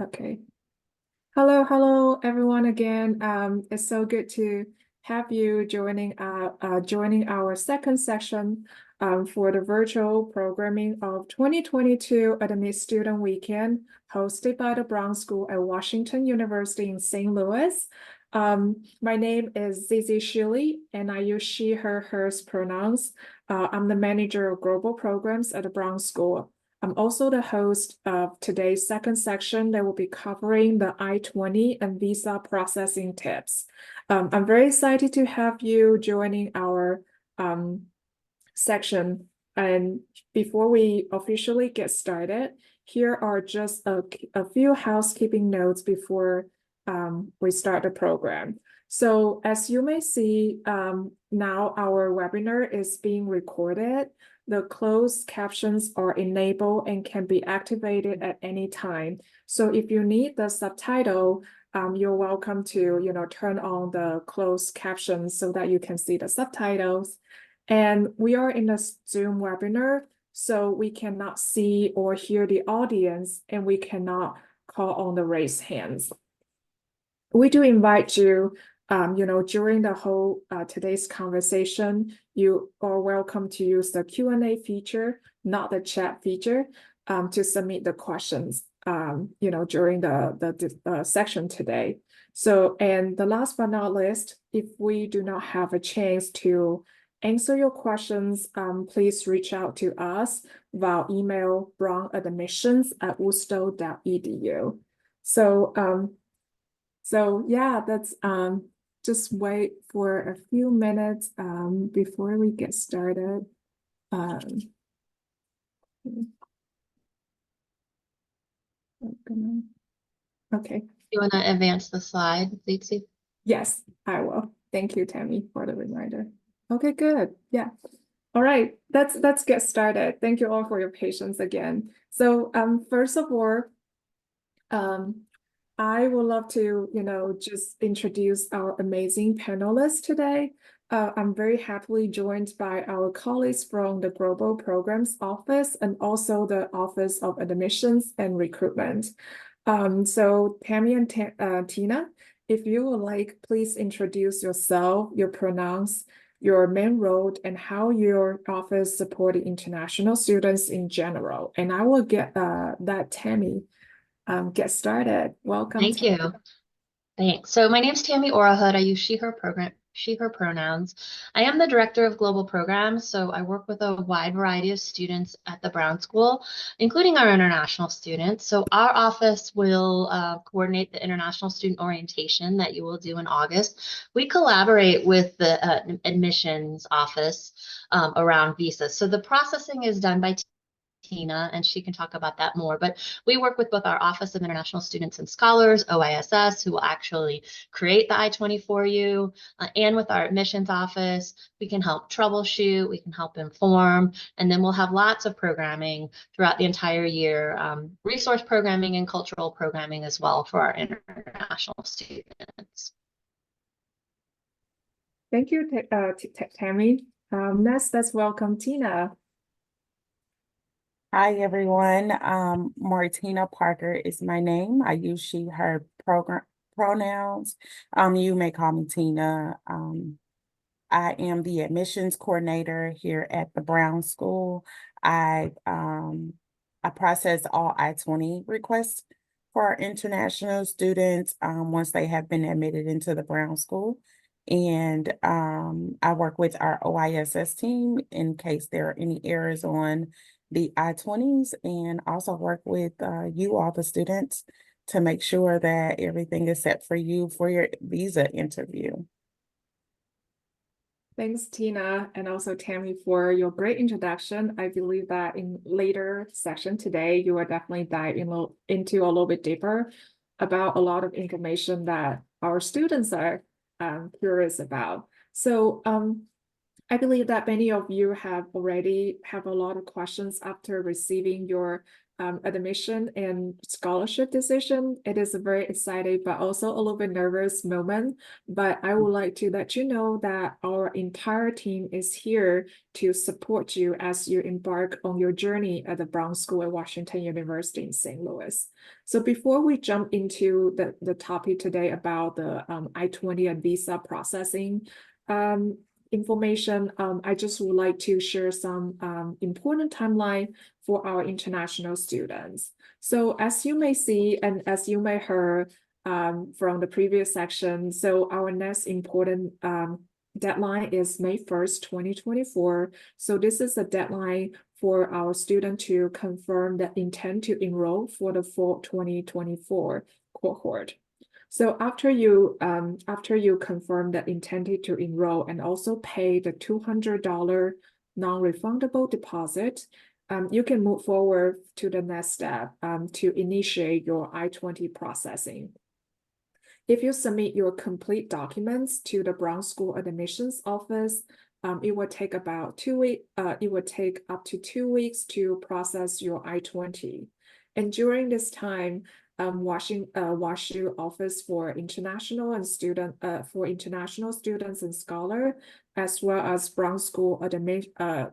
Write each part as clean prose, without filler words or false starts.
Okay. Hello, everyone again. It's so good to have you joining our second session for the virtual programming of 2022 Academic Student Weekend hosted by the Brown School at Washington University in St. Louis. My name is Zizi Shili, and I use she, her, hers pronouns. I'm the manager of global programs at the Brown School. I'm also the host of today's second section that will be covering the I-20 and visa processing tips. I'm very excited to have you joining our section. And before we officially get started, here are just a few housekeeping notes before we start the program. So as you may see, now our webinar is being recorded. The closed captions are enabled and can be activated at any time. So if you need the subtitle, you're welcome to, turn on the closed captions so that you can see the subtitles. And we are in a Zoom webinar, so we cannot see or hear the audience, and we cannot call on the raised hands. We do invite you, during the whole today's conversation, you are welcome to use the Q&A feature, not the chat feature, to submit the questions, during the section today. So, and the last but not least, if we do not have a chance to answer your questions, please reach out to us via email brownadmissions@worcester.edu. So yeah, that's just wait for a few minutes before we get started. Okay. You want to advance the slide, Lizzie? Yes, I will. Thank you, Tammy, for the reminder. Okay, good. Yeah. All right, let's get started. Thank you all for your patience again. So first of all, I would love to, just introduce our amazing panelists today. I'm very happily joined by our colleagues from the Global Programs Office and also the Office of Admissions and Recruitment. So Tammy and Tina, if you would like, please introduce yourself, your pronouns, your main role, and how your office supported international students in general. And I will get that Tammy get started. Welcome. Thank you. Thanks. So my name is Tammy Orahood. I use she, her pronouns. I am the director of global programs, so I work with a wide variety of students at the Brown School, including our international students. So our office will coordinate the international student orientation that you will do in August. We collaborate with the admissions office around visas. So the processing is done by Tina, and she can talk about that more. But we work with both our Office of International Students and Scholars, OISS, who will actually create the I-20 for you, and with our admissions office. We can help troubleshoot, we can help inform, and then we'll have lots of programming throughout the entire year, resource programming and cultural programming as well for our international students. Thank you, Tammy. Next, let's welcome Tina. Hi, everyone. Martina Parker is my name. I use she, her pronouns. You may call me Tina. I am the admissions coordinator here at the Brown School. I process all I-20 requests for our international students once they have been admitted into the Brown School. And I work with our OISS team in case there are any errors on the I-20s, and also work with you all, the students, to make sure that everything is set for you for your visa interview. Thanks, Tina, and also Tammy, for your great introduction. I believe that in later session today, you will definitely dive into a little bit deeper about a lot of information that our students are curious about. So I believe that many of you have already have a lot of questions after receiving your admission and scholarship decision. It is a very exciting but also a little bit nervous moment. But I would like to let you know that our entire team is here to support you as you embark on your journey at the Brown School at Washington University in St. Louis. So before we jump into the topic today about the I-20 and visa processing information, I just would like to share some important timeline for our international students. So as you may see, and as you may heard from the previous section, so our next important deadline is May 1st, 2024. So this is a deadline for our student to confirm the intent to enroll for the fall 2024 cohort. So after you confirm that intended to enroll and also pay the $200 non-refundable deposit, you can move forward to the next step to initiate your I-20 processing. If you submit your complete documents to the Brown School admissions office, it will take about 2 weeks. It will take up to 2 weeks to process your I-20, and during this time, WashU Office for International and International Students and Scholar, as well as Brown School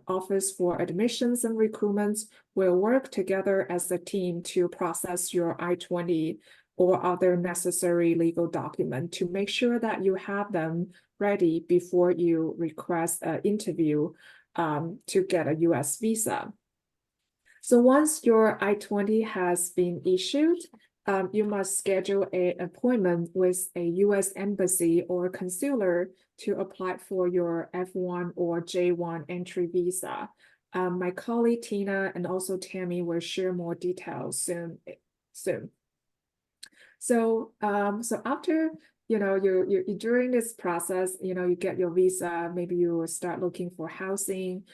Office for Admissions and Recruitment will work together as a team to process your I-20 or other necessary legal document to make sure that you have them ready before you request an interview to get a US visa. So once your I-20 has been issued, you must schedule an appointment with a US embassy or consular to apply for your F1 or J1 entry visa. My colleague Tina and also Tammy will share more details soon. So after you during this process, you get your visa, maybe you will start looking for housing.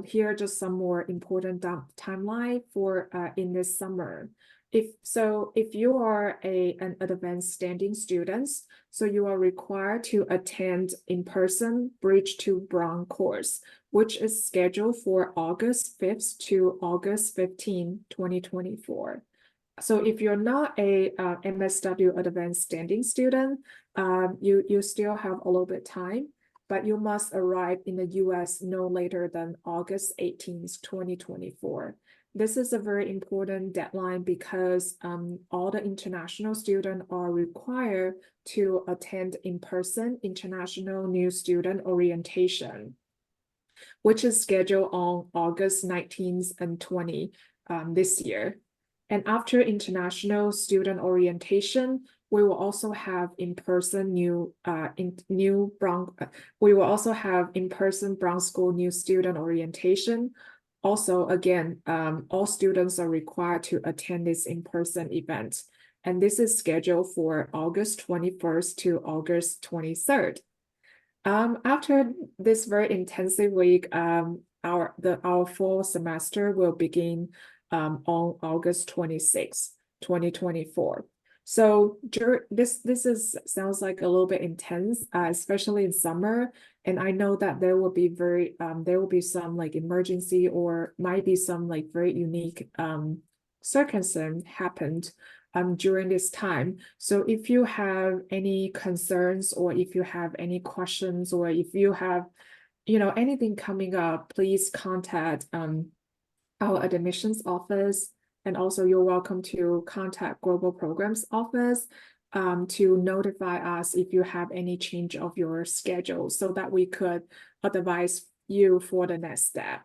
Here are just some more important timeline for in this summer. If you are an advanced standing student, so you are required to attend in-person Bridge to Brown course, which is scheduled for August 5th to August 15, 2024. So if you're not a MSW advanced standing student, you still have a little bit time, but you must arrive in the US no later than August 18th, 2024. This is a very important deadline because all the international students are required to attend in-person International New Student Orientation, which is scheduled on August 19th and 20th this year. And after International Student Orientation, we will also have in-person Brown School New Student Orientation. Also, again, all students are required to attend this in-person event. And this is scheduled for August 21st to August 23rd. After this very intensive week, our fall semester will begin on August 26th, 2024. So this sounds like a little bit intense, especially in summer. And I know that there will be some like emergency or might be some like very unique circumstance happened during this time. So if you have any concerns or if you have any questions or if you have anything coming up, please contact our admissions office. And also you're welcome to contact Global Programs Office to notify us if you have any change of your schedule so that we could advise you for the next step.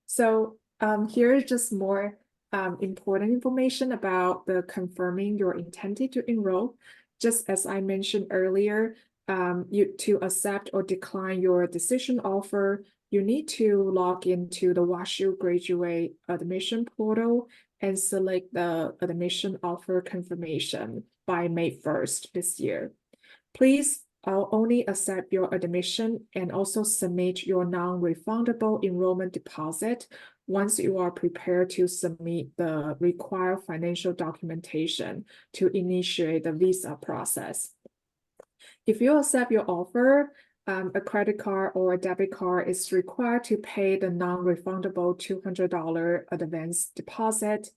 So here is just more important information about the confirming your intended to enroll. Just as I mentioned earlier, to accept or decline your decision offer, you need to log into the WashU graduate admission portal and select the admission offer confirmation by May 1st this year. Please only accept your admission and also submit your non-refundable enrollment deposit once you are prepared to submit the required financial documentation to initiate the visa process. If you accept your offer, a credit card or a debit card is required to pay the non-refundable $200 advance deposit.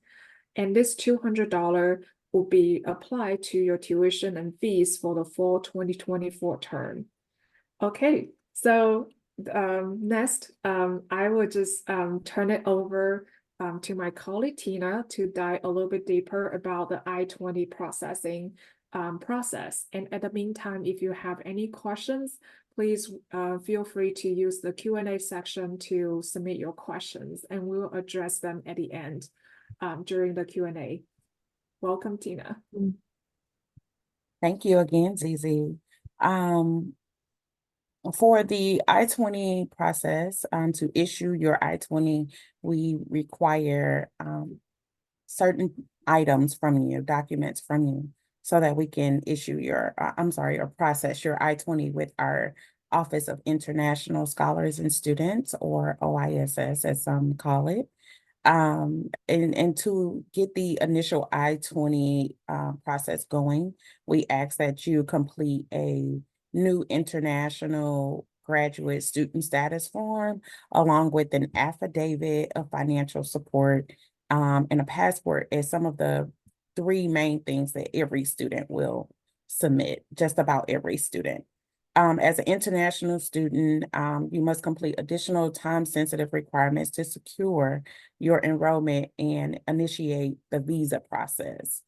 And this $200 will be applied to your tuition and fees for the fall 2024 term. Okay, so next, I will just turn it over to my colleague Tina to dive a little bit deeper about the I-20 processing process. And at the meantime, if you have any questions, please feel free to use the Q&A section to submit your questions, and we'll address them at the end during the Q&A. Welcome, Tina. Thank you again, Zizi. For the I-20 process, to issue your I-20, we require certain items from you, documents from you, so that we can issue your, or process your I-20 with our Office of International Scholars and Students, or OISS, as some call it. And to get the initial I-20 process going, we ask that you complete a new international graduate student status form, along with an affidavit of financial support and a passport, as some of the 3 main things that every student will submit, just about every student. As an international student, you must complete additional time-sensitive requirements to secure your enrollment and initiate the visa process.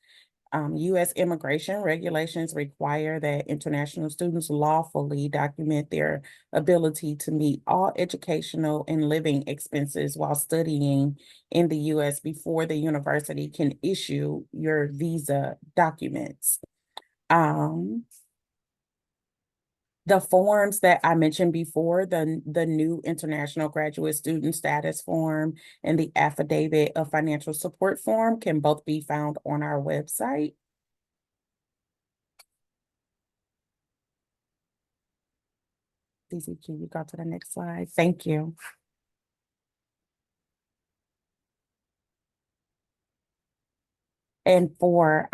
U.S. immigration regulations require that international students lawfully document their ability to meet all educational and living expenses while studying in the U.S. before the university can issue your visa documents. The forms that I mentioned before, the new international graduate student status form and the affidavit of financial support form, can both be found on our website. Can you go to the next slide? Thank you. And for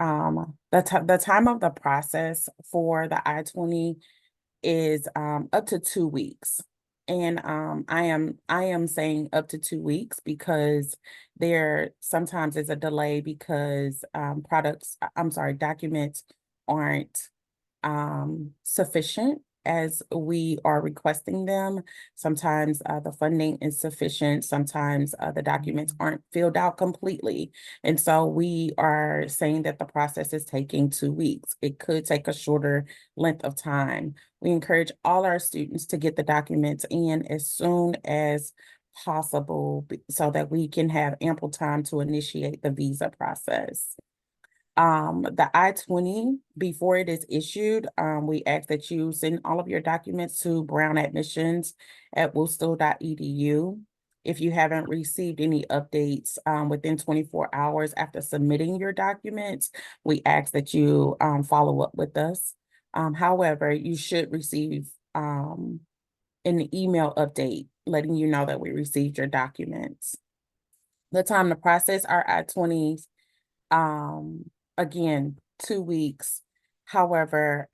the time of the process for the I-20 is up to 2 weeks. And I am saying up to 2 weeks because there sometimes is a delay because documents aren't sufficient as we are requesting them. Sometimes the funding is sufficient. Sometimes the documents aren't filled out completely. And so we are saying that the process is taking 2 weeks. It could take a shorter length of time. We encourage all our students to get the documents in as soon as possible so that we can have ample time to initiate the visa process. The I-20, before it is issued, we ask that you send all of your documents to brownadmissions@worcester.edu. If you haven't received any updates within 24 hours after submitting your documents, we ask that you follow up with us. However, you should receive an email update letting you know that we received your documents. The time to process our I-20s, again, 2 weeks. However,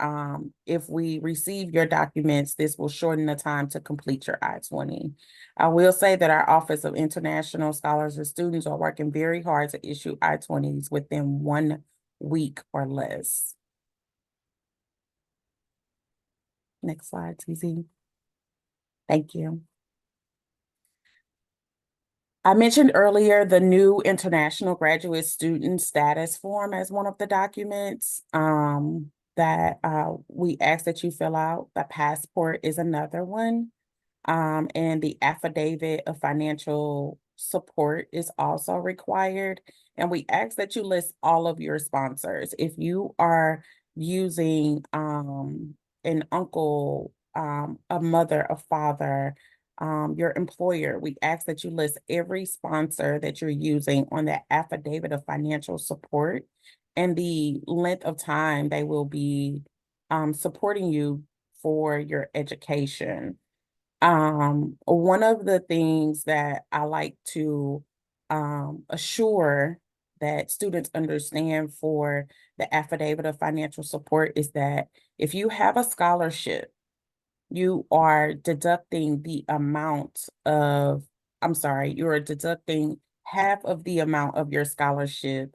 if we receive your documents, this will shorten the time to complete your I-20. I will say that our Office of International Scholars and Students are working very hard to issue I-20s within 1 week or less. Next slide, TZ. Thank you. I mentioned earlier the new international graduate student status form as one of the documents that we ask that you fill out. The passport is another one. And the affidavit of financial support is also required. And we ask that you list all of your sponsors. If you are using an uncle, a mother, a father, your employer, we ask that you list every sponsor that you're using on that affidavit of financial support and the length of time they will be supporting you for your education. One of the things that I like to assure that students understand for the affidavit of financial support is that if you have a scholarship you are deducting the amount of, I'm sorry, you are deducting half of the amount of your scholarship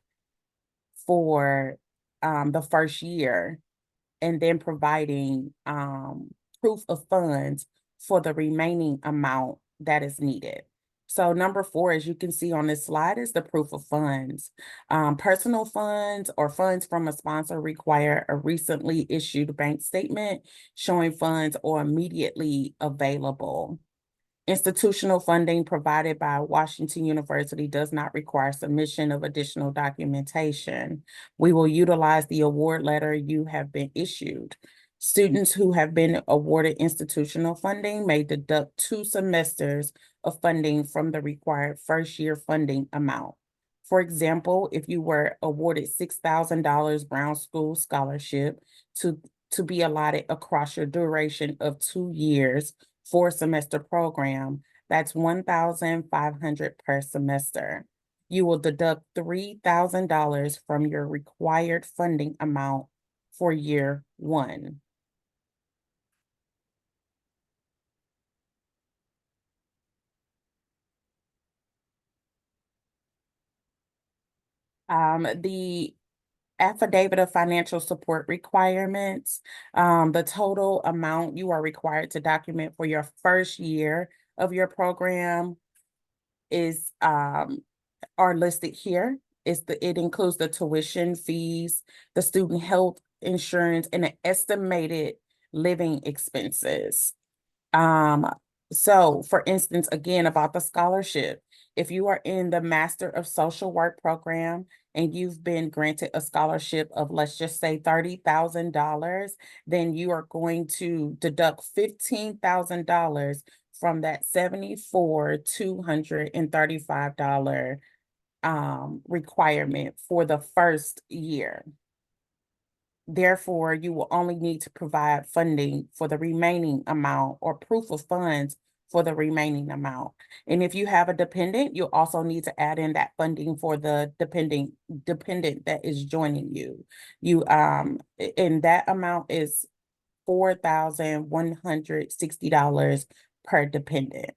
for the first year, and then providing proof of funds for the remaining amount that is needed. So number 4, as you can see on this slide, is the proof of funds. Personal funds or funds from a sponsor require a recently issued bank statement showing funds are immediately available. Institutional funding provided by Washington University does not require submission of additional documentation. We will utilize the award letter you have been issued. Students who have been awarded institutional funding may deduct 2 semesters of funding from the required first year funding amount. For example, if you were awarded $6,000 Brown School Scholarship to be allotted across your duration of 2 years, 4-semester program, that's $1,500 per semester. You will deduct $3,000 from your required funding amount for year 1. The affidavit of financial support requirements, the total amount you are required to document for your first year of your program is are listed here. It includes the tuition fees, the student health insurance, and the estimated living expenses. Um, so for instance, again, about the scholarship, if you are in the Master of Social Work program and you've been granted a scholarship of, let's just say, $30,000, then you are going to deduct $15,000 from that $74,235 requirement for the first year. Therefore, you will only need to provide funding for the remaining amount or proof of funds for the remaining amount. And if you have a dependent, you'll also need to add in that funding for the dependent that is joining you. And that amount is $4,160 per dependent.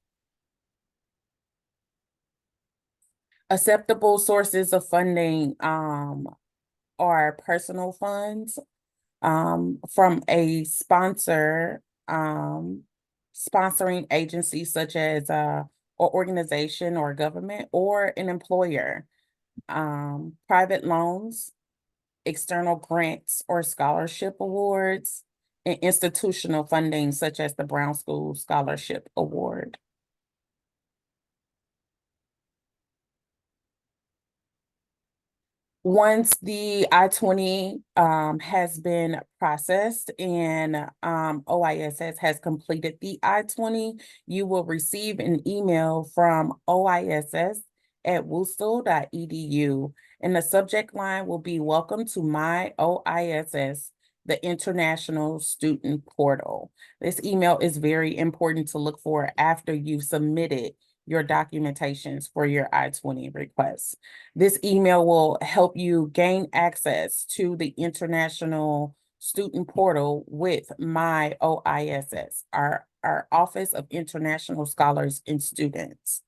Acceptable sources of funding are personal funds from a sponsoring agency such as or organization or government or an employer. Private loans, external grants or scholarship awards, and institutional funding such as the Brown School Scholarship Award. Once the I-20 has been processed and OISS has completed the I-20, you will receive an email from oiss@wustl.edu, and the subject line will be "Welcome to my OISS, the International Student Portal." This email is very important to look for after you've submitted your documentations for your I-20 requests. This email will help you gain access to the International Student Portal with my OISS, our Office of International Scholars and Students.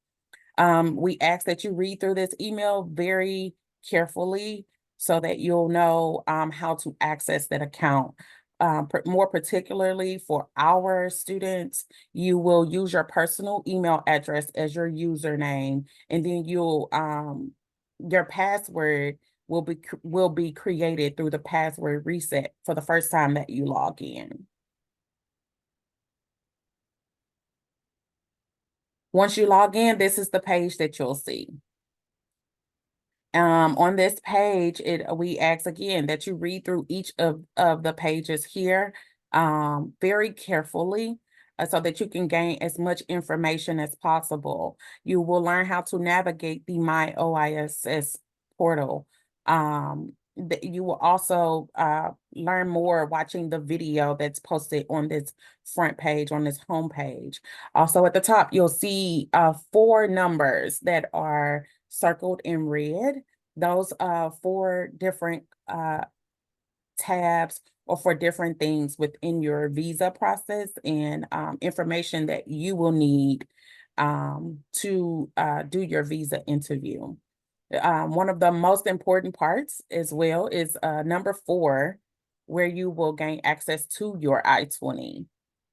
We ask that you read through this email very carefully so that you'll know how to access that account. More particularly for our students, you will use your personal email address as your username, and then your password will be created through the password reset for the first time that you log in. Once you log in, this is the page that you'll see. On this page, we ask again that you read through each of the pages here very carefully so that you can gain as much information as possible. You will learn how to navigate the My OISS portal. You will also learn more watching the video that's posted on this front page, on this home page. Also at the top, you'll see 4 numbers that are circled in red. Those 4 different tabs or for different things within your visa process and information that you will need to do your visa interview. One of the most important parts as well is number 4, where you will gain access to your I-20.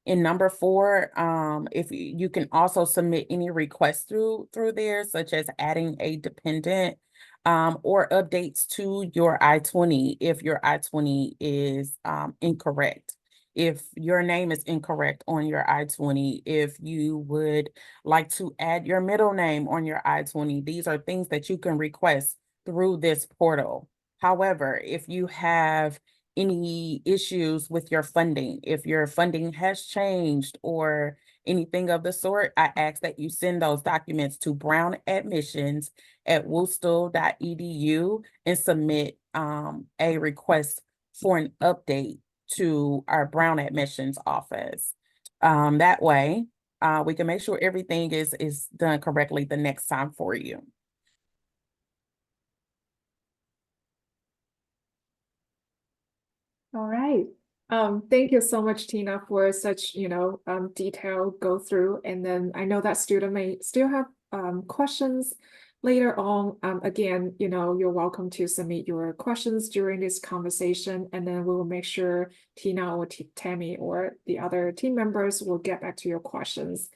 In number 4, if you can also submit any requests through there, such as adding a dependent or updates to your I-20 if your I-20 is incorrect. If your name is incorrect on your I-20, if you would like to add your middle name on your I-20, these are things that you can request through this portal. However, if you have any issues with your funding, if your funding has changed or anything of the sort, I ask that you send those documents to brownadmissions@woolstool.edu and submit a request for an update to our Brown Admissions office. That way, we can make sure everything is done correctly the next time for you. All right. Thank you so much, Tina, for such, detailed go through. And then I know that student may still have questions later on. Again, you're welcome to submit your questions during this conversation, and then we will make sure Tina or Tammy or the other team members will get back to your questions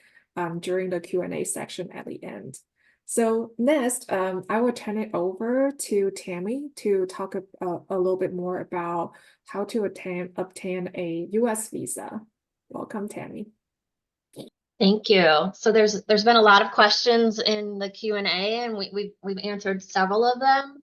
during the Q&A section at the end. So next, I will turn it over to Tammy to talk a little bit more about how to obtain a US visa. Welcome, Tammy. Thank you. So there's been a lot of questions in the Q&A, and we've answered several of them.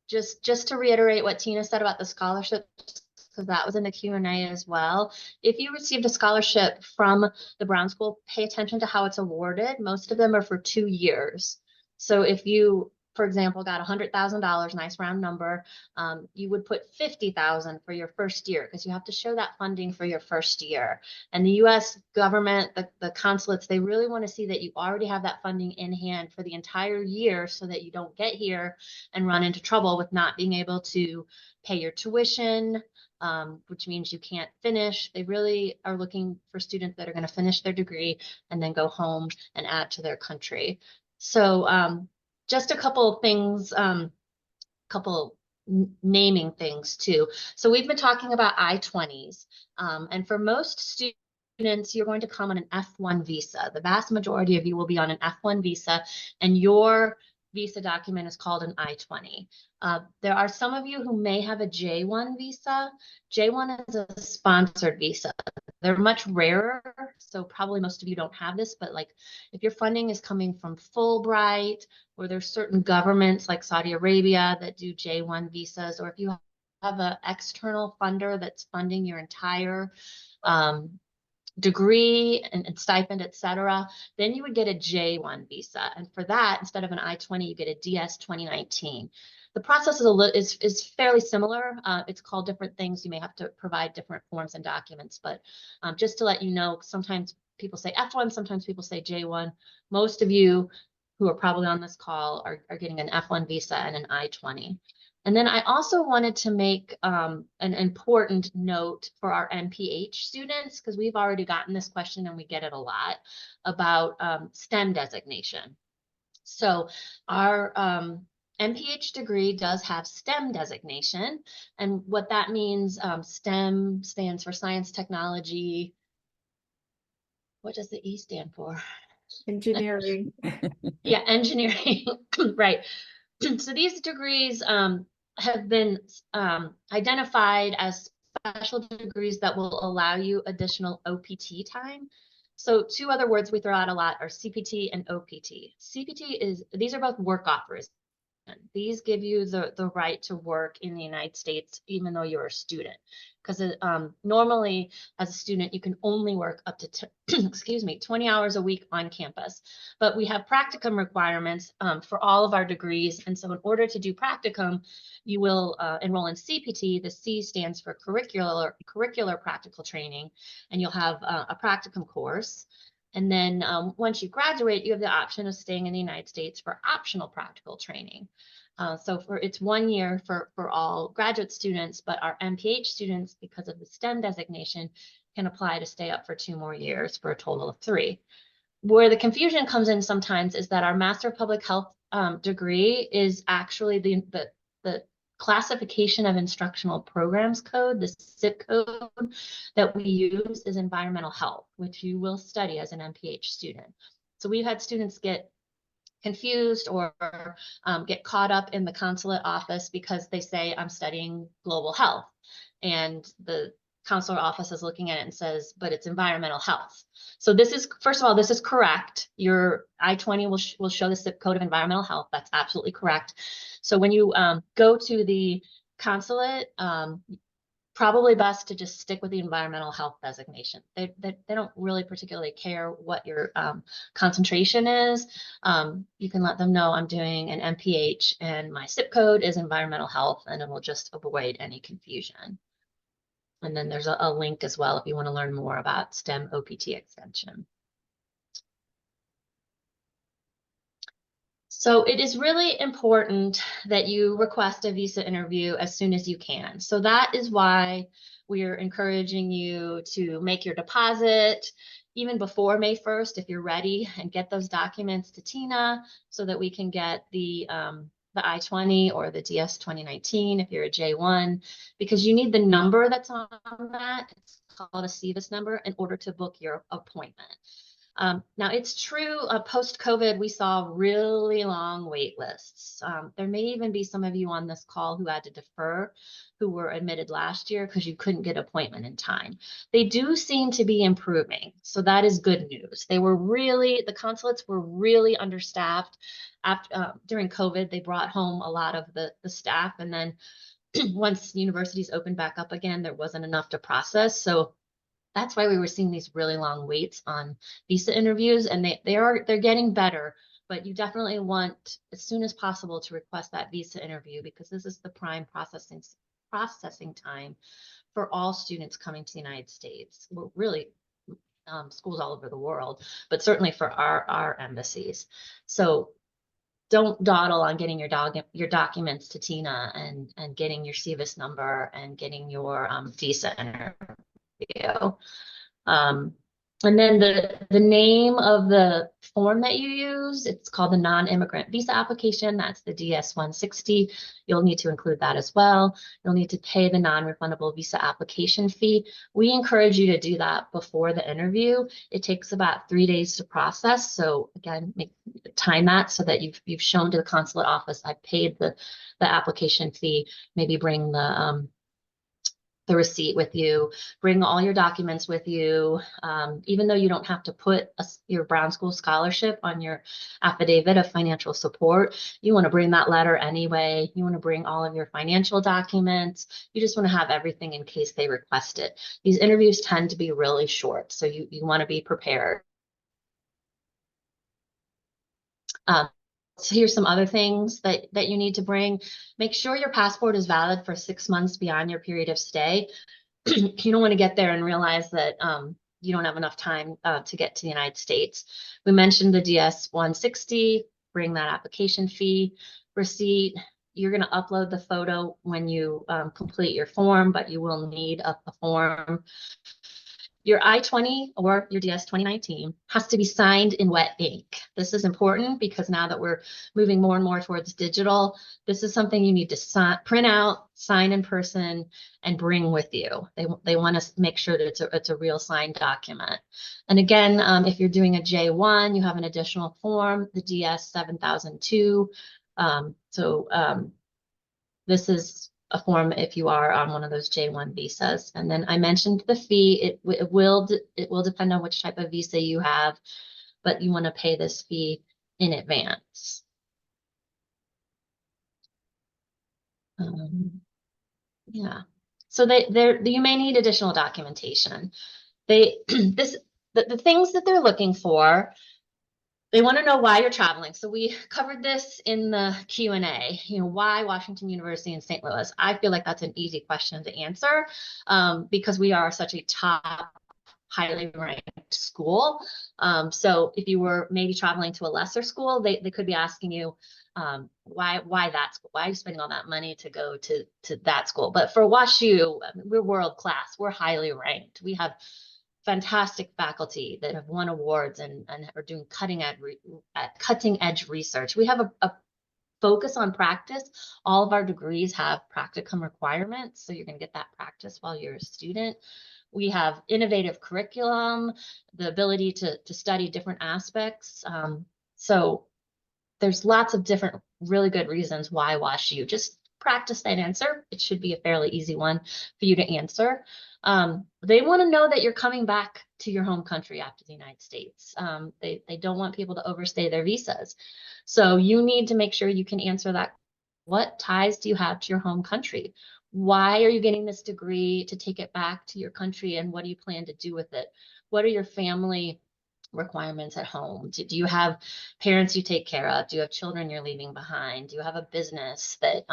Just to reiterate what Tina said about the scholarships, because that was in the Q&A as well. If you received a scholarship from the Brown School, pay attention to how it's awarded. Most of them are for 2 years. So if you, for example, got $100,000, nice round number, you would put $50,000 for your first year, because you have to show that funding for your first year. And the US government, the consulates, they really want to see that you already have that funding in hand for the entire year, so that you don't get here and run into trouble with not being able to pay your tuition, which means you can't finish. They really are looking for students that are going to finish their degree and then go home and add to their country. So just a couple of things, naming things too. So we've been talking about I-20s, and for most students, you're going to come on an F1 visa. The vast majority of you will be on an F1 visa, and your visa document is called an I-20. There are some of you who may have a J1 visa. J1 is a sponsored visa. They're much rarer, so probably most of you don't have this, but like if your funding is coming from Fulbright, or there's certain governments like Saudi Arabia that do J1 visas, or if you have an external funder that's funding your entire degree and stipend, etc., then you would get a J1 visa. And for that, instead of an I-20, you get a DS 2019. The process is fairly similar. It's called different things. You may have to provide different forms and documents, but just to let you know, sometimes people say F1, sometimes people say J1. Most of you who are probably on this call are getting an F1 visa and an I-20. And then I also wanted to make an important note for our MPH students, because we've already gotten this question and we get it a lot, about STEM designation. So our MPH degree does have STEM designation. And what that means, STEM stands for science, technology. What does the E stand for? Engineering. Yeah, engineering, right. So these degrees have been identified as special degrees that will allow you additional OPT time. So 2 other words we throw out a lot are CPT and OPT. CPT these are both work offers. These give you the right to work in the United States, even though you're a student. Because normally, as a student, you can only work up to, excuse me, 20 hours a week on campus. But we have practicum requirements for all of our degrees. And so in order to do practicum, you will enroll in CPT. The C stands for curricular practical training. And you'll have a practicum course. And then once you graduate, you have the option of staying in the United States for optional practical training. So it's 1 year for all graduate students, but our MPH students, because of the STEM designation, can apply to stay up for 2 more years for a total of 3. Where the confusion comes in sometimes is that our Master of Public Health degree is actually the classification of instructional programs code, the SIP code that we use is environmental health, which you will study as an MPH student. So we've had students get confused or get caught up in the consulate office because they say, I'm studying global health. And the consular office is looking at it and says, but it's environmental health. So this is, first of all, this is correct. Your I-20 will show the zip code of environmental health. That's absolutely correct. So when you go to the consulate, probably best to just stick with the environmental health designation. They don't really particularly care what your concentration is. You can let them know I'm doing an MPH and my zip code is environmental health, and it will just avoid any confusion. And then there's a link as well if you want to learn more about STEM OPT extension. So it is really important that you request a visa interview as soon as you can. So that is why we're encouraging you to make your deposit even before May 1st, if you're ready, and get those documents to Tina so that we can get the I-20 or the DS 2019 if you're a J1, because you need the number that's on that. It's called a CVIS number in order to book your appointment. Now, it's true, post-COVID, we saw really long wait lists. There may even be some of you on this call who had to defer, who were admitted last year because you couldn't get an appointment in time. They do seem to be improving, so that is good news. The consulates were really understaffed. During COVID, they brought home a lot of the staff, and then once universities opened back up again, there wasn't enough to process. So that's why we were seeing these really long waits on visa interviews, and they're getting better, but you definitely want as soon as possible to request that visa interview, because this is the prime processing time for all students coming to the United States. Well, really, schools all over the world, but certainly for our embassies. So don't dawdle on getting your documents to Tina and getting your CVIS number and getting your visa interview. And then the name of the form that you use, it's called the non-immigrant visa application. That's the DS-160. You'll need to include that as well. You'll need to pay the non-refundable visa application fee. We encourage you to do that before the interview. It takes about 3 days to process. So again, time that so that you've shown to the consulate office, I paid the application fee. Maybe bring the receipt with you, bring all your documents with you. Even though you don't have to put your Brown School scholarship on your affidavit of financial support, you want to bring that letter anyway. You want to bring all of your financial documents. You just want to have everything in case they request it. These interviews tend to be really short, so you want to be prepared. So here's some other things that you need to bring. Make sure your passport is valid for 6 months beyond your period of stay. You don't want to get there and realize that you don't have enough time to get to the United States. We mentioned the DS-160, bring that application fee receipt. You're going to upload the photo when you complete your form, but you will need a form. Your I-20 or your DS 2019 has to be signed in wet ink. This is important because now that we're moving more and more towards digital, this is something you need to print out, sign in person, and bring with you. They want to make sure that it's a real signed document. And again, if you're doing a J1, you have an additional form, the DS 7002. This is a form if you are on one of those J1 visas. And then I mentioned the fee. It will depend on which type of visa you have, but you want to pay this fee in advance. Yeah. So you may need additional documentation. The things that they're looking for. They want to know why you're traveling. So we covered this in the Q&A, why Washington University in St. Louis? I feel like that's an easy question to answer because we are such a top highly ranked school. So if you were maybe traveling to a lesser school, they could be asking you, why that school? Why are you spending all that money to go to that school? But for WashU, we're world class. We're highly ranked. We have fantastic faculty that have won awards and are doing cutting edge research. We have a focus on practice. All of our degrees have practicum requirements, so you're going to get that practice while you're a student. We have innovative curriculum, the ability to study different aspects. So there's lots of different really good reasons why WashU. Just practice that answer. It should be a fairly easy one for you to answer. They want to know that you're coming back to your home country after the United States. They don't want people to overstay their visas. So you need to make sure you can answer that. What ties do you have to your home country? Why are you getting this degree to take it back to your country, and what do you plan to do with it? What are your family requirements at home? Do you have parents you take care of? Do you have children you're leaving behind? Do you have a business that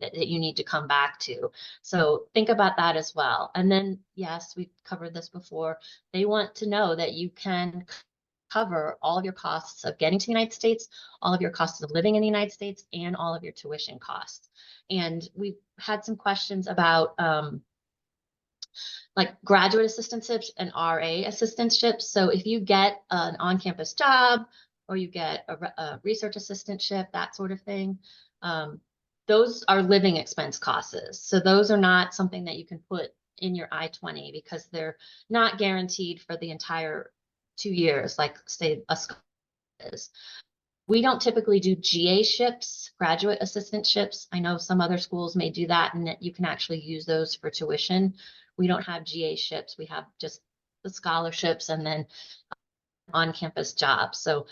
that you need to come back to? So think about that as well. And then, yes, we've covered this before. They want to know that you can cover all of your costs of getting to the United States, all of your costs of living in the United States, and all of your tuition costs. And we've had some questions about like graduate assistantships and RA assistantships. So if you get an on-campus job or you get a research assistantship, that sort of thing, those are living expense costs. So those are not something that you can put in your I-20 because they're not guaranteed for the entire 2 years, like say a school is. We don't typically do GA ships, graduate assistantships. I know some other schools may do that, and that you can actually use those for tuition. We don't have GA ships. We have just the scholarships and then on-campus jobs. So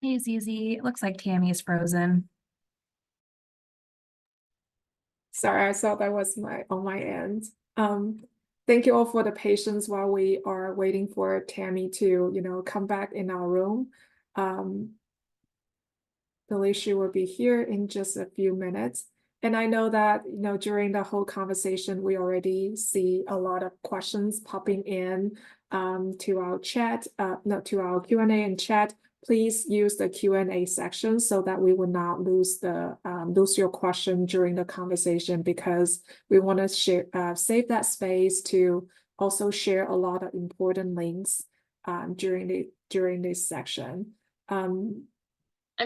Hey, Zizi, it looks like Tammy is frozen. Sorry, I thought that was on my end. Thank you all for the patience while we are waiting for Tammy to, come back in our room. Believe she will be here in just a few minutes. And I know that, during the whole conversation, we already see a lot of questions popping in to our chat, to our Q&A and chat. Please use the Q&A section so that we will not lose your question during the conversation, because we want to save that space to also share a lot of important links during this section. I'm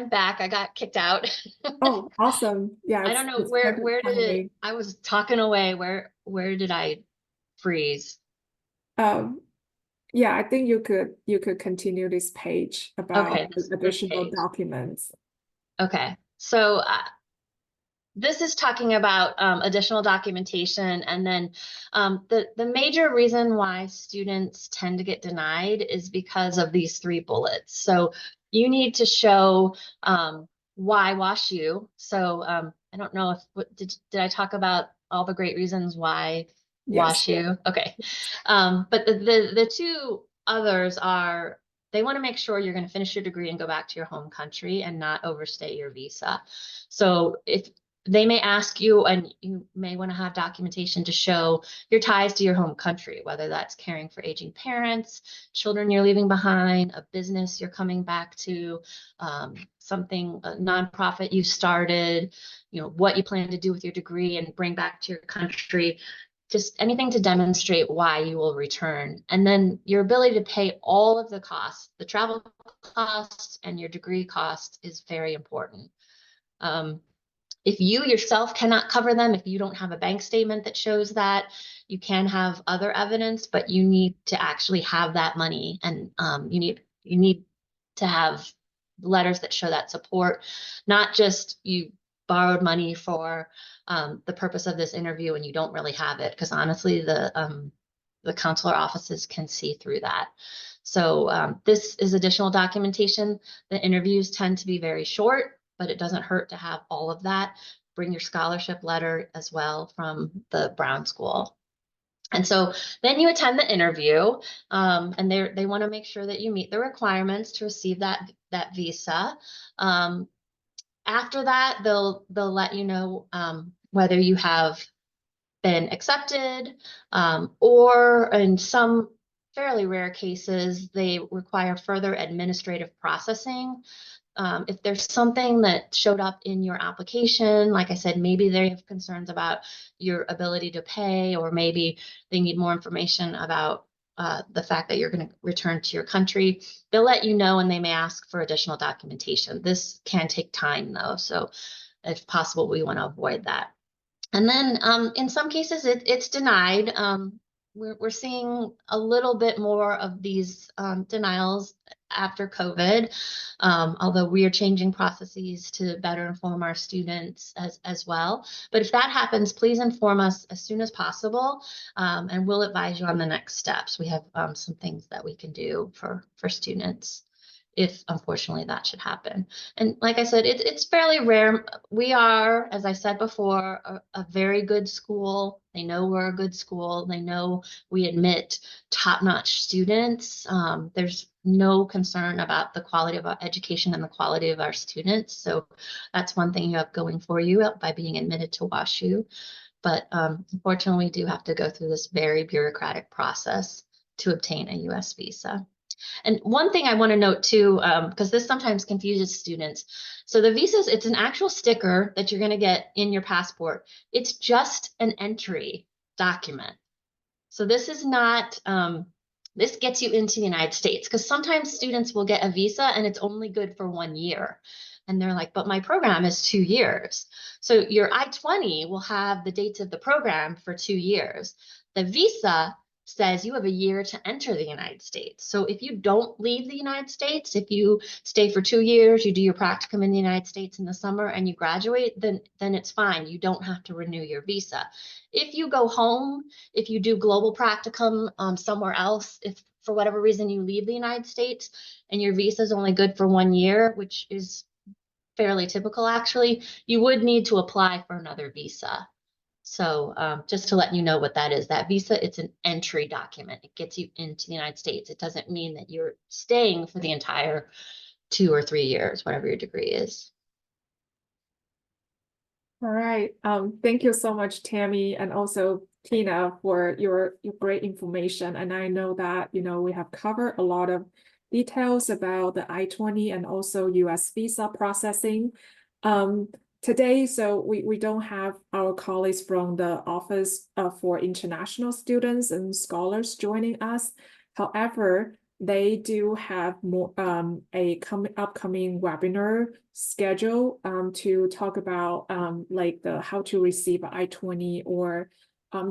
back. I got kicked out. Oh, awesome. Yeah. I don't know where did it, I was talking away. Where did I freeze? Yeah, I think you could continue this page about Okay, the this additional page. documents. Okay, so this is talking about additional documentation, and then the major reason why students tend to get denied is because of these 3 bullets. So you need to show why WashU. So I don't know if did I talk about all the great reasons why Yes. WashU? Okay, but the 2 others are, they want to make sure you're going to finish your degree and go back to your home country and not overstay your visa. So if they may ask you, and you may want to have documentation to show your ties to your home country, whether that's caring for aging parents, children you're leaving behind, a business you're coming back to, something, a nonprofit you started, what you plan to do with your degree and bring back to your country. Just anything to demonstrate why you will return. And then your ability to pay all of the costs, the travel costs and your degree costs, is very important. If you yourself cannot cover them, if you don't have a bank statement that shows that, you can have other evidence, but you need to actually have that money, and you need to have letters that show that support, not just you borrowed money for the purpose of this interview and you don't really have it, because honestly, the consular offices can see through that. So this is additional documentation. The interviews tend to be very short, but it doesn't hurt to have all of that. Bring your scholarship letter as well from the Brown School. And so then you attend the interview, and they want to make sure that you meet the requirements to receive that visa. After that, they'll let you know whether you have been accepted, or in some fairly rare cases, they require further administrative processing. If there's something that showed up in your application, like I said, maybe they have concerns about your ability to pay, or maybe they need more information about the fact that you're going to return to your country, they'll let you know, and they may ask for additional documentation. This can take time though, so if possible, we want to avoid that. And then in some cases, it's denied. We're seeing a little bit more of these denials after COVID, although we are changing processes to better inform our students as well. But if that happens, please inform us as soon as possible, and we'll advise you on the next steps. We have some things that we can do for students if unfortunately that should happen. And like I said, it's fairly rare. We are, as I said before, a very good school. They know we're a good school. They know we admit top-notch students. There's no concern about the quality of our education and the quality of our students. So that's one thing you have going for you by being admitted to WashU. But unfortunately, we do have to go through this very bureaucratic process to obtain a US visa. And one thing I want to note too, because this sometimes confuses students. So the visas, it's an actual sticker that you're going to get in your passport. It's just an entry document. So this is not, this gets you into the United States, because sometimes students will get a visa and it's only good for 1 year. And they're like, but my program is 2 years. So your I-20 will have the dates of the program for 2 years. The visa says you have a year to enter the United States. So if you don't leave the United States, if you stay for 2 years, you do your practicum in the United States in the summer and you graduate, then it's fine. You don't have to renew your visa. If you go home, if you do global practicum somewhere else, if for whatever reason you leave the United States and your visa is only good for 1 year, which is fairly typical actually, you would need to apply for another visa. So just to let you know what that is, that visa, it's an entry document. It gets you into the United States. It doesn't mean that you're staying for the entire 2 or 3 years, whatever your degree is. All right. Thank you so much, Tammy, and also Tina, for your great information. And I know that, we have covered a lot of details about the I-20 and also US visa processing. Today, so we don't have our colleagues from the Office for International Students and Scholars joining us. However, they do have more upcoming webinar schedule to talk about like the how to receive I-20 or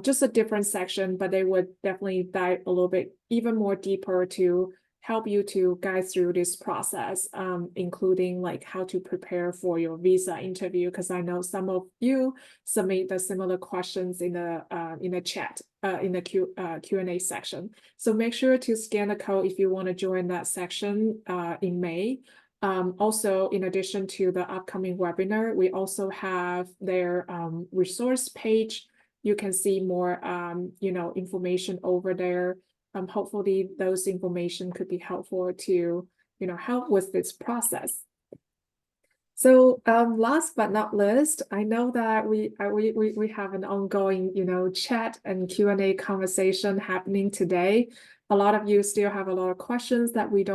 just a different section, but they would definitely dive a little bit even more deeper to help you to guide through this process, including like how to prepare for your visa interview, because I know some of you submit the similar questions in the chat, in the Q&A section. So make sure to scan the code if you want to join that section in May. Also, in addition to the upcoming webinar, we also have their resource page. You can see more information over there. Hopefully those information could be helpful to, help with this process. So last but not least, I know that we have an ongoing, chat and Q&A conversation happening today. A lot of you still have a lot of questions that we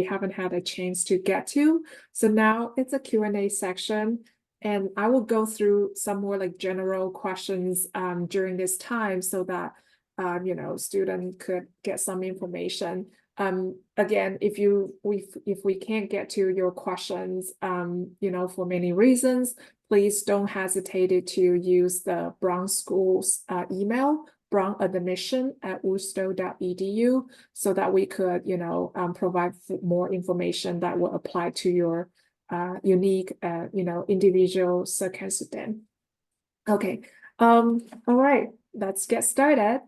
haven't had a chance to get to. So now it's a Q&A section, and I will go through some more like general questions during this time so that student could get some information. Again, if we can't get to your questions, for many reasons, please don't hesitate to use the Brown School's email brownadmission@worcester.edu so that we could, provide more information that will apply to your unique, individual circumstance. Okay, all right, let's get started.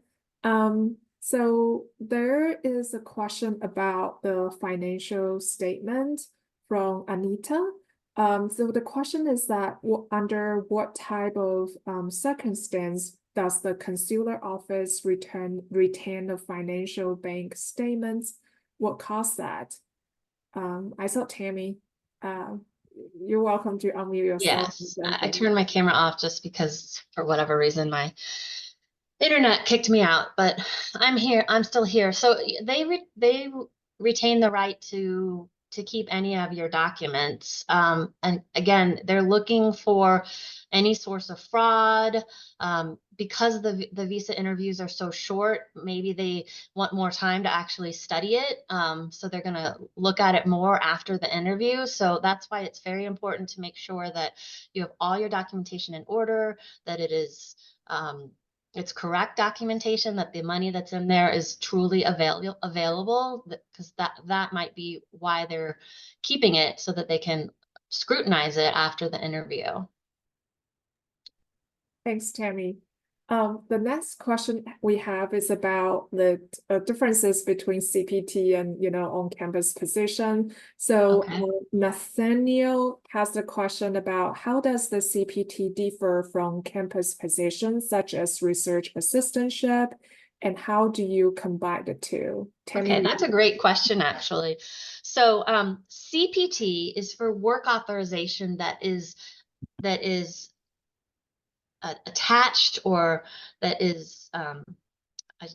So there is a question about the financial statement from Anita. So the question is that under what type of circumstance does the consular office retain the financial bank statements? What caused that? I saw Tammy. You're welcome to unmute yourself. Yes, I turned my camera off just because for whatever reason my internet kicked me out, but I'm here. I'm still here. So they retain the right to keep any of your documents. And again, they're looking for any source of fraud. Because the visa interviews are so short, maybe they want more time to actually study it. So they're going to look at it more after the interview. So that's why it's very important to make sure that you have all your documentation in order, that it is it's correct documentation, that the money that's in there is truly available, because that might be why they're keeping it, so that they can scrutinize it after the interview. Thanks, Tammy. The next question we have is about the differences between CPT and on-campus position. So Okay. Nathaniel has the question about how does the CPT differ from campus positions such as research assistantship, and how do you combine the two? Tammy, Okay, that's a great question, actually. So CPT is for work authorization that is attached, or that is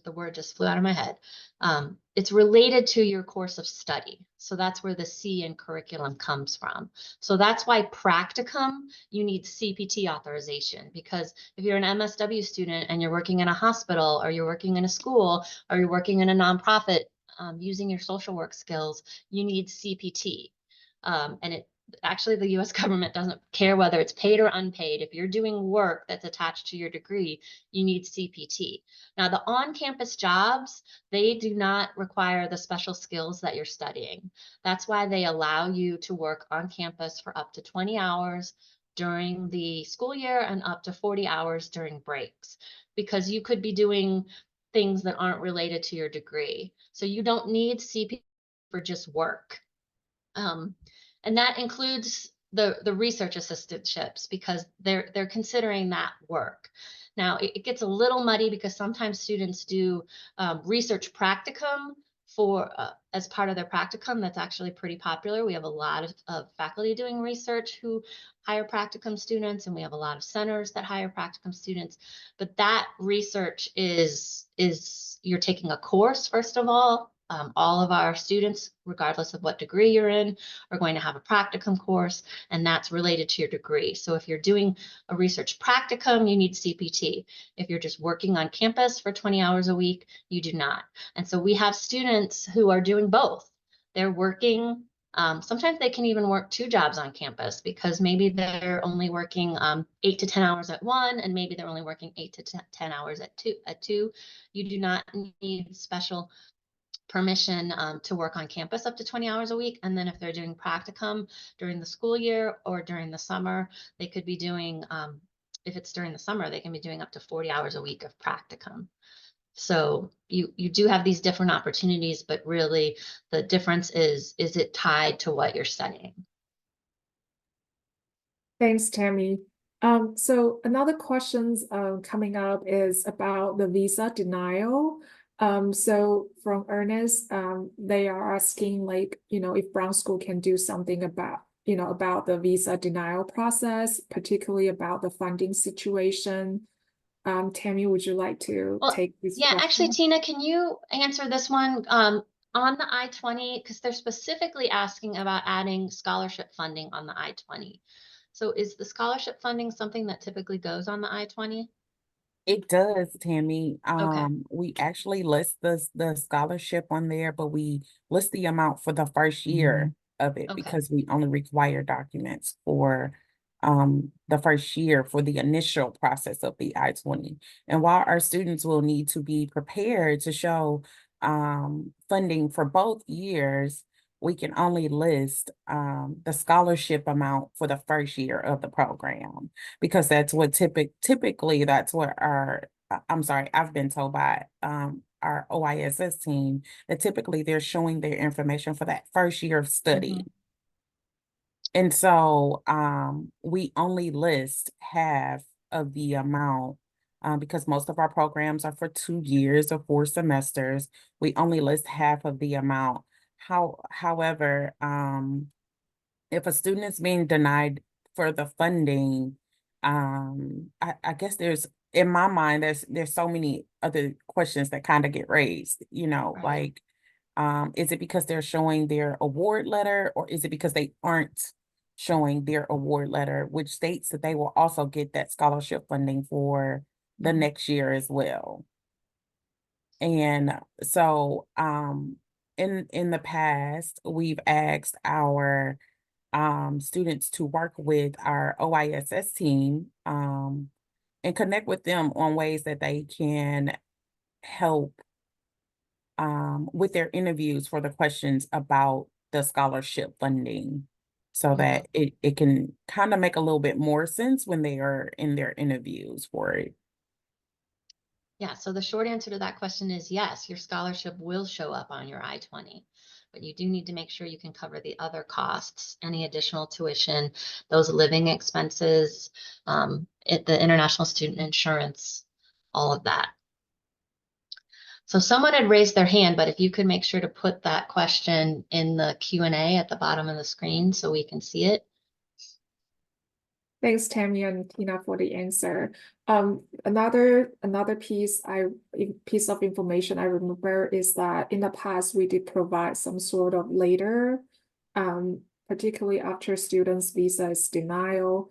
the word just flew out of my head. It's related to your course of study. So that's where the C in curriculum comes from. So that's why practicum, you need CPT authorization, because if you're an MSW student and you're working in a hospital, or you're working in a school, or you're working in a nonprofit, using your social work skills, you need CPT. And actually, the US government doesn't care whether it's paid or unpaid. If you're doing work that's attached to your degree, you need CPT. Now, the on-campus jobs, they do not require the special skills that you're studying. That's why they allow you to work on campus for up to 20 hours during the school year and up to 40 hours during breaks, because you could be doing things that aren't related to your degree. So you don't need CPT for just work. And that includes the research assistantships, because they're considering that work. Now, it gets a little muddy because sometimes students do research practicum for as part of their practicum. That's actually pretty popular. We have a lot of faculty doing research who hire practicum students, and we have a lot of centers that hire practicum students. But that research is you're taking a course, first of all. All of our students, regardless of what degree you're in, are going to have a practicum course, and that's related to your degree. So if you're doing a research practicum, you need CPT. If you're just working on campus for 20 hours a week, you do not. And so we have students who are doing both. They're working, sometimes they can even work 2 jobs on campus, because maybe they're only working 8 to 10 hours at one, and maybe they're only working 8 to 10 hours at two. You do not need special permission to work on campus up to 20 hours a week. And then if they're doing practicum during the school year or during the summer, they could be doing, if it's during the summer, they can be doing up to 40 hours a week of practicum. So you do have these different opportunities, but really the difference is it tied to what you're studying? Thanks, Tammy. So another questions coming up is about the visa denial. So from Ernest, they are asking, like, if Brown School can do something about, about the visa denial process, particularly about the funding situation. Tammy, would you like to take this Yeah, question? actually, Tina, can you answer this one? On the I-20, because they're specifically asking about adding scholarship funding on the I-20. So is the scholarship funding something that typically goes on the I-20? It does, Tammy. Okay. We actually list the scholarship on there, but we list the amount for the first year of it, Okay. because we only require documents for the first year for the initial process of the I-20. And while our students will need to be prepared to show funding for both years, we can only list the scholarship amount for the first year of the program, because that's what typically that's what I'm sorry, I've been told by our OISS team that typically they're showing their information for that first year of study. Mhm. And so we only list half of the amount because most of our programs are for 2 years or 4 semesters. We only list half of the amount. However, if a student is being denied for the funding, I guess in my mind, there's so many other questions that kind of get raised, Right. like, is it because they're showing their award letter, or is it because they aren't showing their award letter, which states that they will also get that scholarship funding for the Mhm. next year as well? And so, in the past, we've asked our students to work with our OISS team and connect with them on ways that they can help with their interviews for the questions about the scholarship funding, so that it can kind of make a little bit more sense when they are in their interviews for it. Yeah, so the short answer to that question is yes, your scholarship will show up on your I-20, but you do need to make sure you can cover the other costs, any additional tuition, those living expenses, the international student insurance, all of that. So someone had raised their hand, but if you could make sure to put that question in the Q&A at the bottom of the screen so we can see it. Thanks, Tammy and Tina, for the answer. Another piece of information I remember is that in the past we did provide some sort of later, particularly after students' visa is denial.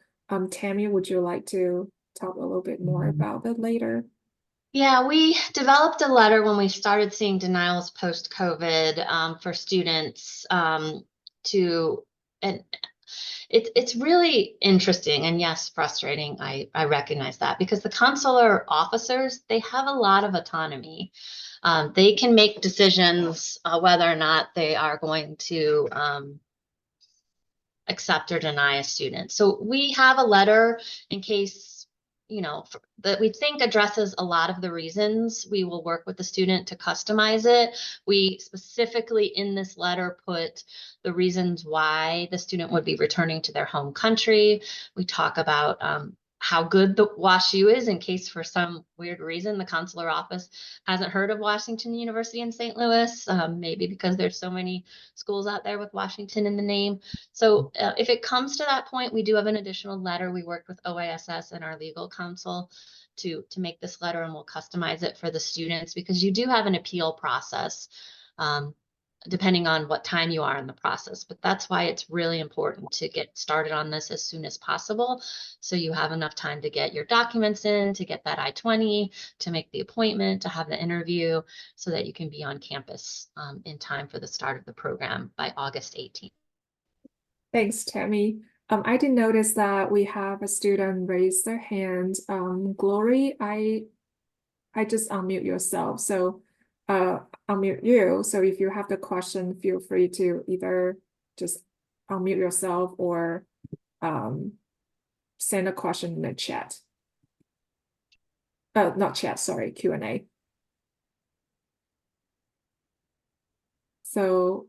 Tammy, would you like to talk a little bit more about that later? Yeah, we developed a letter when we started seeing denials post-COVID for students and it's really interesting and yes, frustrating. I recognize that, because the consular officers, they have a lot of autonomy. They can make decisions whether or not they are going to accept or deny a student. So we have a letter in case, that we think addresses a lot of the reasons. We will work with the student to customize it. We specifically in this letter put the reasons why the student would be returning to their home country. We talk about how good the WashU is in case for some weird reason the consular office hasn't heard of Washington University in St. Louis, maybe because there's so many schools out there with Washington in the name. So if it comes to that point, we do have an additional letter. We worked with OISS and our legal counsel to make this letter, and we'll customize it for the students, because you do have an appeal process. Depending on what time you are in the process. But that's why it's really important to get started on this as soon as possible, so you have enough time to get your documents in, to get that I-20, to make the appointment, to have the interview, so that you can be on campus in time for the start of the program by August 18th. Thanks, Tammy. I did notice that we have a student raise their hand. Glory, I just unmute yourself. So unmute you. So if you have the question, feel free to either just unmute yourself or send a question in the chat. Not chat, sorry, Q&A. So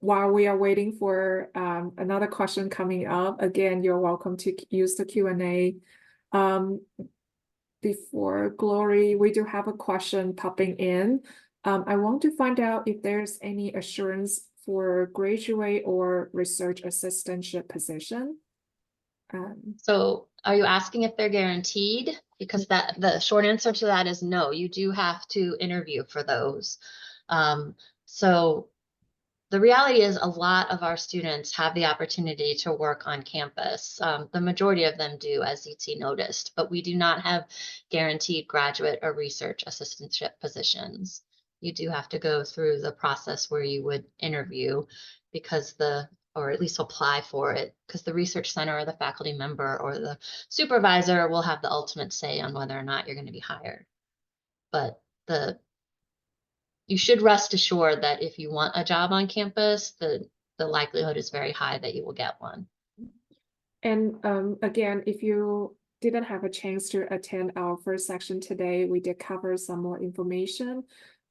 while we are waiting for another question coming up, again, you're welcome to use the Q&A. Before Glory, we do have a question popping in. I want to find out if there's any assurance for graduate or research assistantship position. So are you asking if they're guaranteed? Because the short answer to that is no, you do have to interview for those. So the reality is a lot of our students have the opportunity to work on campus. The majority of them do, as ET noticed, but we do not have guaranteed graduate or research assistantship positions. You do have to go through the process where you would interview, because the or at least apply for it, because the research center or the faculty member or the supervisor will have the ultimate say on whether or not you're going to be hired. But you should rest assured that if you want a job on campus, the likelihood is very high that you will get one. And again, if you didn't have a chance to attend our first section today, we did cover some more information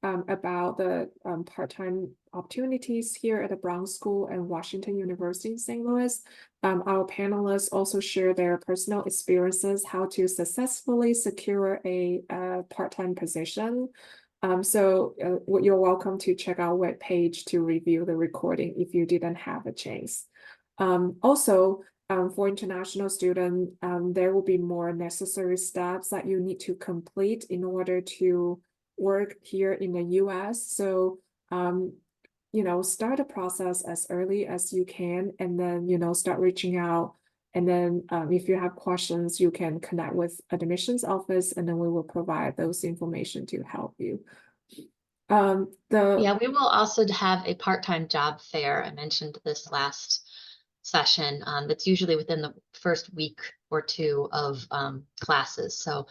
about the part-time opportunities here at the Brown School and Washington University in St. Louis. Our panelists also share their personal experiences, how to successfully secure a part-time position. So you're welcome to check our webpage to review the recording if you didn't have a chance. Also, for international students, there will be more necessary steps that you need to complete in order to work here in the US. So, start the process as early as you can, and then, start reaching out. And then if you have questions, you can connect with admissions office, and then we will provide those information to help you. Yeah, we will also have a part-time job fair. I mentioned this last session that's usually within the first week or two of classes. So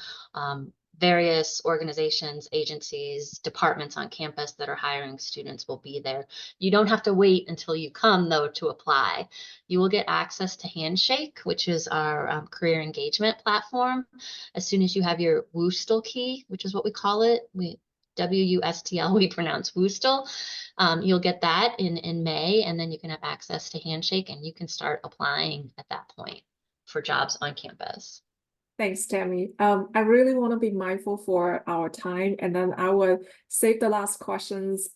various organizations, agencies, departments on campus that are hiring students will be there. You don't have to wait until you come, though, to apply. You will get access to Handshake, which is our career engagement platform, as soon as you have your WUSTL key, which is what we call it. WUSTL, we pronounce WUSTL. You'll get that in May, and then you can have access to Handshake, and you can start applying at that point for jobs on campus. Thanks, Tammy. I really want to be mindful for our time, and then I will save the last questions,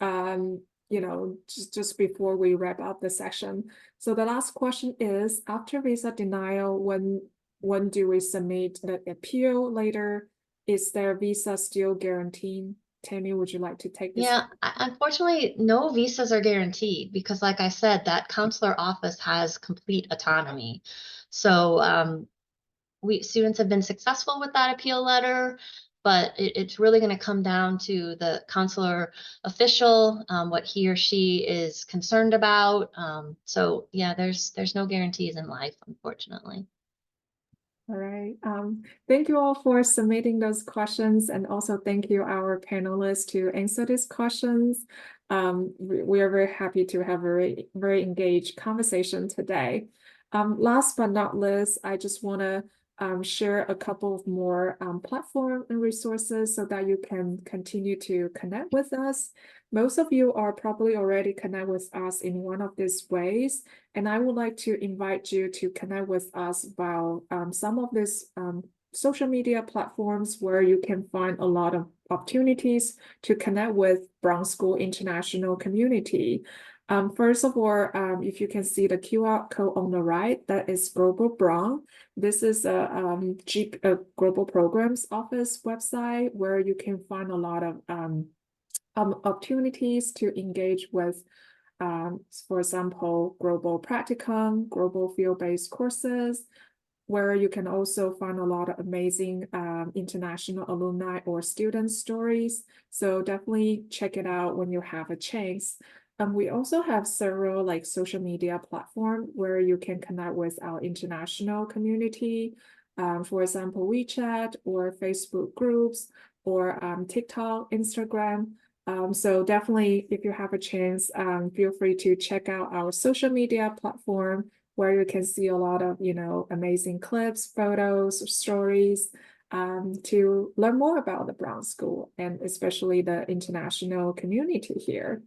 just before we wrap up the session. So the last question is, after visa denial, when do we submit the appeal later? Is their visa still guaranteed? Tammy, would you like to take this? Yeah, unfortunately, no visas are guaranteed because, like I said, that consular office has complete autonomy. So students have been successful with that appeal letter, but it's really going to come down to the consular official, what he or she is concerned about. So yeah, there's no guarantees in life, unfortunately. All right. Thank you all for submitting those questions, and also thank you our panelists to answer these questions. We are very happy to have a very engaged conversation today. Last but not least, I just want to share a couple of more platform and resources so that you can continue to connect with us. Most of you are probably already connect with us in one of these ways, and I would like to invite you to connect with us about some of these social media platforms where you can find a lot of opportunities to connect with Brown School international community. First of all, if you can see the QR code on the right, that is Global Brown. This is a Global Programs Office website where you can find a lot of opportunities to engage with, for example, global practicum, global field-based courses, where you can also find a lot of amazing international alumni or student stories. So definitely check it out when you have a chance. We also have several social media platforms where you can connect with our international community. For example, WeChat or Facebook groups or TikTok, Instagram. So definitely, if you have a chance, feel free to check out our social media platform where you can see a lot of, amazing clips, photos, stories, to learn more about the Brown School and especially the international community here.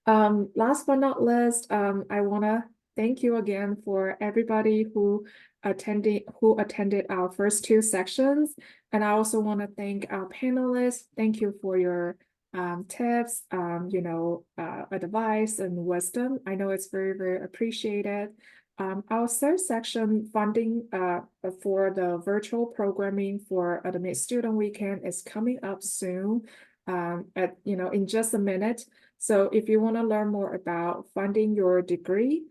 Last but not least, I want to thank you again for everybody who attended our first two sections. And I also want to thank our panelists. Thank you for your tips, advice and wisdom. I know it's very, very appreciated. Our third section, funding for the virtual programming for Admit Student Weekend, is coming up soon, in just a minute. So if you want to learn more about funding your degree,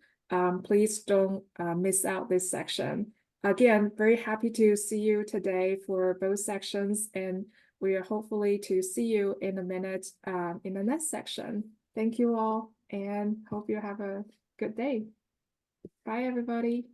please don't miss out this section. Again, very happy to see you today for both sections, and we are hopefully to see you in a minute in the next section. Thank you all, and hope you have a good day. Bye, everybody.